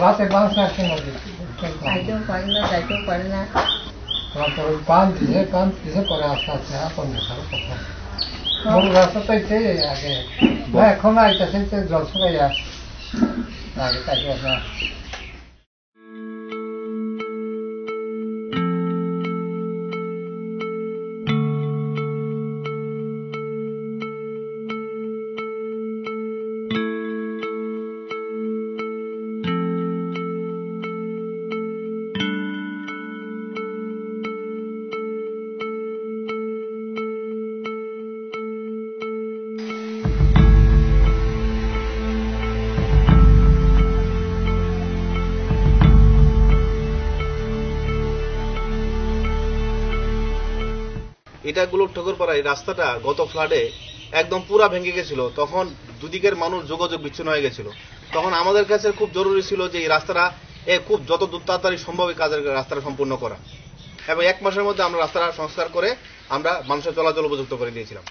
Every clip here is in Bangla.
রাতে বাস আসে না, যাইতেও পারে না। তারপর পান দিছে পরে আস্তে আস্তে এখন দেখার কথা। মূল রাস্তাটাই আগে এখন আইতেছে জল শুকাইয়া আগে তাই না। এটা ঠগরপাড়া এই রাস্তাটা গত ফ্লাডে একদম পুরা ভেঙে গেছিল। তখন দুদিকের মানুষ যোগাযোগ বিচ্ছিন্ন হয়ে গেছিল। তখন আমাদের কাছে খুব জরুরি ছিল যে এই রাস্তাটা খুব যত তাড়াতাড়ি সম্ভব এই কাজের রাস্তাটা সম্পূর্ণ করা, এবং 1 মাসের মধ্যে আমরা রাস্তাটা সংস্কার করে আমরা মানুষের চলাচল উপযুক্ত করে দিয়েছিলাম।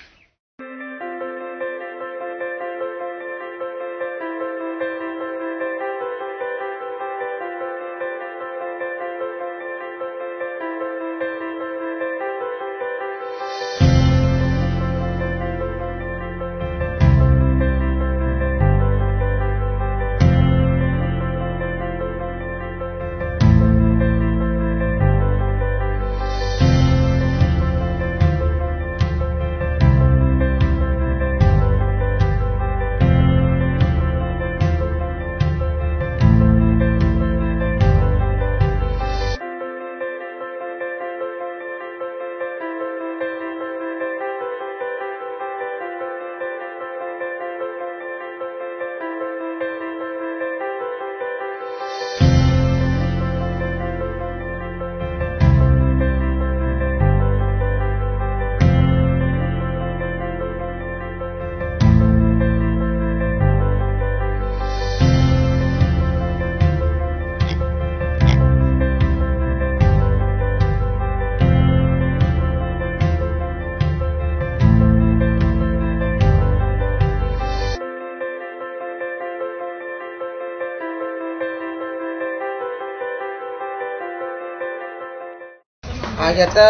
আগেটা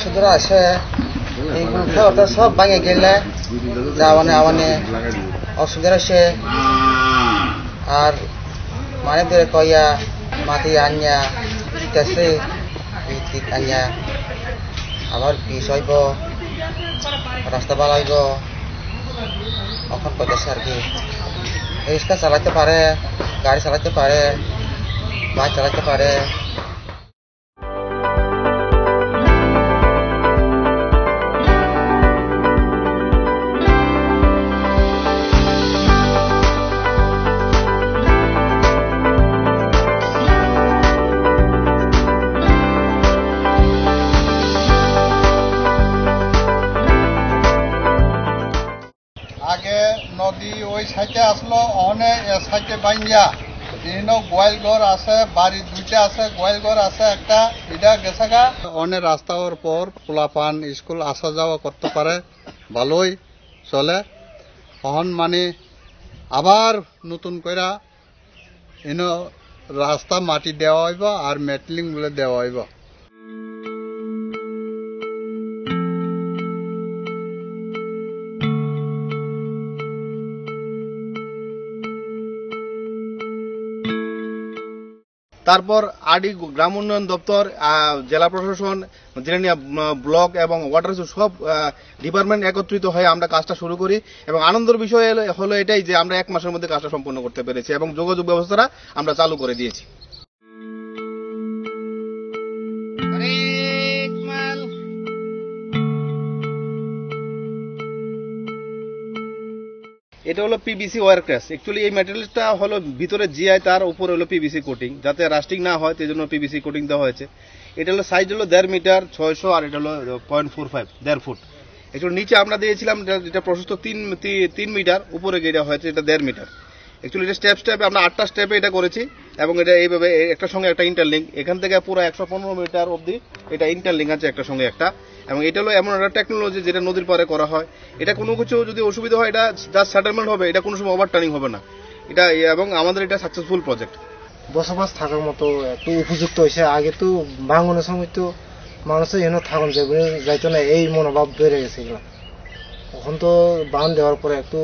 শুধু আছে এইগুলো সব ভাঙে গেলে যাওয়ানে অসুবিধা আছে। আর মানে ধরে কইয়া মাটি আনিয়া ইটাছে ইট আনিয়া আবার পিস হইব, রাস্তা ভালো হইব। এখন কইতেছে আর কি রিক্সা চালাতে পারে, গাড়ি চালাতে পারে, বাইক চালাতে পারে। আগে নদী ওই সাইডে আসলো, অনে এ সাইডে বাইঙ্গা বিভিন্ন গোয়াল ঘর আছে, বাড়ি 2টা আছে, গোয়াল ঘর আছে একটা, এটা গেছে গা। অনেক রাস্তার পর পোলাপান স্কুল আসা যাওয়া করতে পারে, ভালোই চলে। তখন মানে আবার নতুন করে রাস্তা মাটি দেওয়া হইব আর মেটলিং বলে দেওয়া হইব। তারপর আরডি গ্রাম উন্নয়ন দপ্তর, জেলা প্রশাসন, জিরানিয়া ব্লক এবং ওয়াটার সব ডিপার্টমেন্ট একত্রিত হয়ে আমরা কাজটা শুরু করি। এবং আনন্দের বিষয় হলো এটাই যে আমরা 1 মাসের মধ্যে কাজটা সম্পন্ন করতে পেরেছি এবং যোগাযোগ ব্যবস্থাটা আমরা চালু করে দিয়েছি। এটা হলো পিভিসি ওয়্যার ক্র্যাশ। অ্যাকচুয়ালি এই ম্যাটেরিয়ালটা হলো ভিতরে জিআই, তার উপরে হলো পিভিসি কোটিং, যাতে রাস্টিং না হয় সেই জন্য পিভিসি কোটিং দেওয়া হয়েছে। এটা হলো সাইজ হলো 1.5 মিটার 600, আর এটা হলো 0.45 1.5 ফুট। অ্যাকচুয়ালি নিচে আমরা দিয়েছিলাম এটা প্রশস্ত 3 মিটার, উপরে এটা হয়েছে এটা 1.5 মিটার। অ্যাকচুয়ালি এটা স্টেপে আমরা 8টা স্টেপে এটা করেছি এবং এটা এইভাবে একটার সঙ্গে একটা ইন্টারলিঙ্ক, এখান থেকে পুরো 115 মিটার অবধি এটা ইন্টারলিঙ্ক আছে একটার সঙ্গে একটা। এবং এটা হলো এমন একটা টেকনোলজি যেটা নদীর পারে করা হয়। এটা কোনো কিছু যদি অসুবিধা হয় এটা জাস্ট সেটেলমেন্ট হবে, এটা কোনো সময় ওভারটার্নিং হবে না এটা, এবং আমাদের এটা সাকসেসফুল প্রজেক্ট। বসবাস থাকার মতো একটু উপযুক্ত হয়েছে। আগে তো ভাঙনের সময় তো মানুষের এনে থাকুন যাইতো না, এই মনোভাব বেড়ে গেছে এগুলো। এখন তো বাঁধ দেওয়ার পরে একটু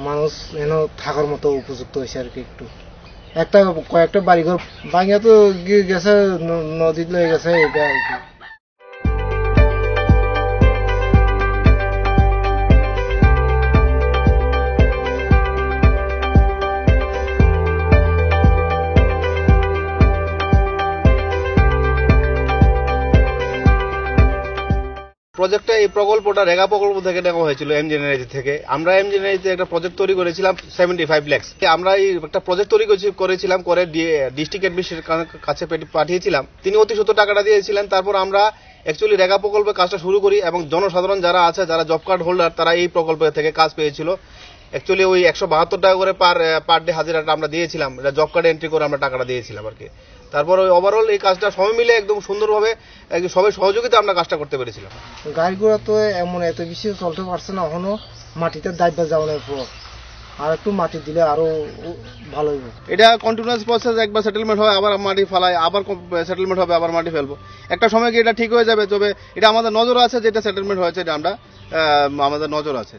মানুষ এনে থাকার মতো উপযুক্ত হয়েছে আর কি। একটু কয়েকটা বাড়িঘর ভাঙিয়া তো গেছে, নদীতে লয়ে গেছে এটা আর কি। প্রজেক্টটা এই প্রকল্পটা রেগা প্রকল্প থেকে নেওয়া হয়েছিল এমজিএনআরজি থেকে। আমরা এমজিএনআরজিতে একটা প্রজেক্ট তৈরি করেছিলাম 75 লাখ। আমরা এই একটা প্রজেক্ট তৈরি করেছিলাম করে ডিস্ট্রিক্ট অ্যাডমিনিস্ট্রেশনের কাছে পাঠিয়েছিলাম। তিনি অতি সত্ত্বর টাকাটা দিয়েছিলেন। তারপর আমরা অ্যাকচুয়ালি রেগা প্রকল্পে কাজটা শুরু করি এবং জনসাধারণ যারা আছে, যারা জব কার্ড হোল্ডার, তারা এই প্রকল্প থেকে কাজ পেয়েছিল। অ্যাকচুয়ালি ওই 172 টাকা করে পার ডে হাজিরাটা আমরা দিয়েছিলাম, এটা জব কার্ডে এন্ট্রি করে আমরা টাকাটা দিয়েছিলাম আর কি। তারপর ওই ওভারঅল এই কাজটা সবাই মিলে একদম সুন্দরভাবে সবাই সহযোগিতা আমরা কাজটা করতে পেরেছিলাম। গাড়িগুলো তো এমন এত বেশি চলতে পারছে না এখনো, মাটিতে দায়িত্ব যাওয়ানোর পর আর একটু মাটি দিলে আরো ভালো হবে। এটা কন্টিনিউয়াস প্রসেস, একবার সেটেলমেন্ট হয় আবার মাটি ফেলায়, আবার সেটেলমেন্ট হবে আবার মাটি ফেলবো। একটা সময় কি এটা ঠিক হয়ে যাবে, তবে এটা আমাদের নজর আছে, যেটা সেটেলমেন্ট হয়েছে এটা আমরা আমাদের নজর আছে।